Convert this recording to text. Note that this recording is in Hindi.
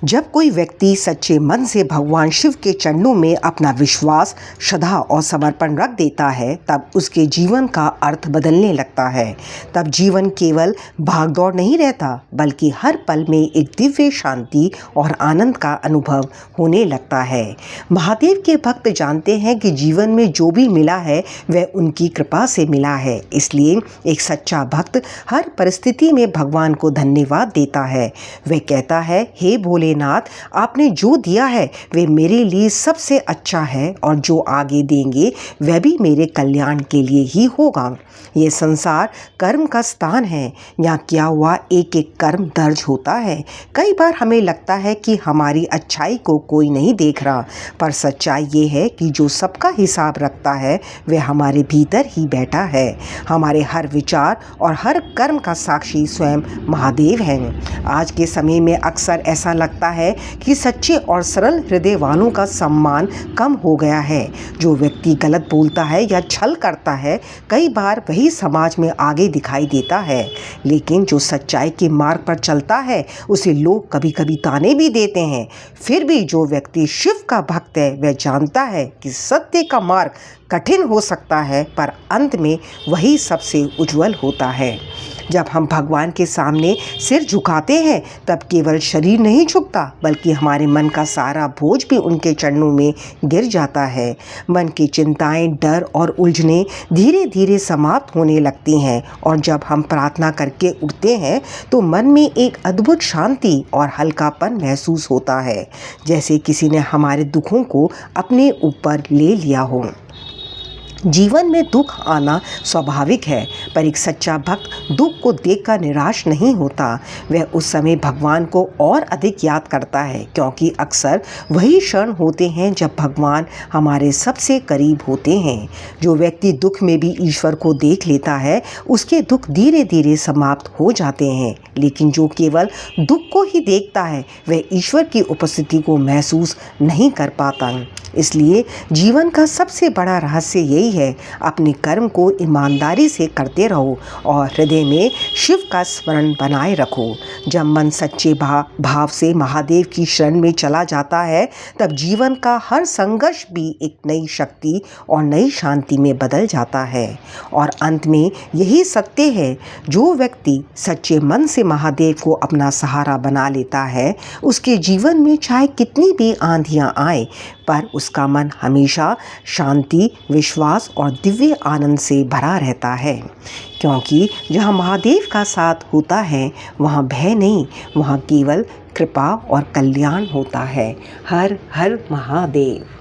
जब कोई व्यक्ति सच्चे मन से भगवान शिव के चरणों में अपना विश्वास, श्रद्धा और समर्पण रख देता है, तब उसके जीवन का अर्थ बदलने लगता है। तब जीवन केवल भागदौड़ नहीं रहता, बल्कि हर पल में एक दिव्य शांति और आनंद का अनुभव होने लगता है। महादेव के भक्त जानते हैं कि जीवन में जो भी मिला है वह उनकी कृपा से मिला है। इसलिए एक सच्चा भक्त हर परिस्थिति में भगवान को धन्यवाद देता है। वह कहता है, हे भोलेनाथ, आपने जो दिया है वह मेरे लिए सबसे अच्छा है और जो आगे देंगे वह भी मेरे कल्याण के लिए ही होगा। ये संसार कर्म का स्थान है। यहाँ किया हुआ एक एक कर्म दर्ज होता है। कई बार हमें लगता है कि हमारी अच्छाई को कोई नहीं देख रहा, पर सच्चाई ये है कि जो सबका हिसाब रखता है वह हमारे भीतर ही बैठा है। हमारे हर विचार और हर कर्म का साक्षी स्वयं महादेव हैं। आज के समय में अक्सर ऐसा लगता है कि सच्चे और सरल हृदय वालों का सम्मान कम हो गया है। जो व्यक्ति गलत बोलता है या छल करता है, कई बार वही समाज में आगे दिखाई देता है, लेकिन जो सच्चाई के मार्ग पर चलता है उसे लोग कभी कभी ताने भी देते हैं। फिर भी जो व्यक्ति शिव का भक्त है वह जानता है कि सत्य का मार्ग कठिन हो सकता है, पर अंत में वही सबसे उज्जवल होता है। जब हम भगवान के सामने सिर झुकाते हैं, तब केवल शरीर नहीं झुकता, बल्कि हमारे मन का सारा बोझ भी उनके चरणों में गिर जाता है। मन की चिंताएं, डर और उलझनें धीरे धीरे समाप्त होने लगती हैं, और जब हम प्रार्थना करके उठते हैं तो मन में एक अद्भुत शांति और हल्कापन महसूस होता है, जैसे किसी ने हमारे दुखों को अपने ऊपर ले लिया हो। जीवन में दुख आना स्वाभाविक है, पर एक सच्चा भक्त दुख को देखकर निराश नहीं होता। वह उस समय भगवान को और अधिक याद करता है, क्योंकि अक्सर वही क्षण होते हैं जब भगवान हमारे सबसे करीब होते हैं। जो व्यक्ति दुख में भी ईश्वर को देख लेता है, उसके दुख धीरे धीरे समाप्त हो जाते हैं। लेकिन जो केवल दुख को ही देखता है, वह ईश्वर की उपस्थिति को महसूस नहीं कर पाता। इसलिए जीवन का सबसे बड़ा रहस्य यही है, अपने कर्म को ईमानदारी से करते रहो और हृदय में शिव का स्मरण बनाए रखो। जब मन सच्चे भाव से महादेव की शरण में चला जाता है, तब जीवन का हर संघर्ष भी एक नई शक्ति और नई शांति में बदल जाता है। और अंत में यही सत्य है, जो व्यक्ति सच्चे मन से महादेव को अपना सहारा बना लेता है, उसके जीवन में चाहे कितनी भी आंधियां आए, पर उसका मन हमेशा शांति, विश्वास और दिव्य आनंद से भरा रहता है। क्योंकि जहाँ महादेव का साथ होता है, वहाँ भय नहीं, वहाँ केवल कृपा और कल्याण होता है। हर हर महादेव।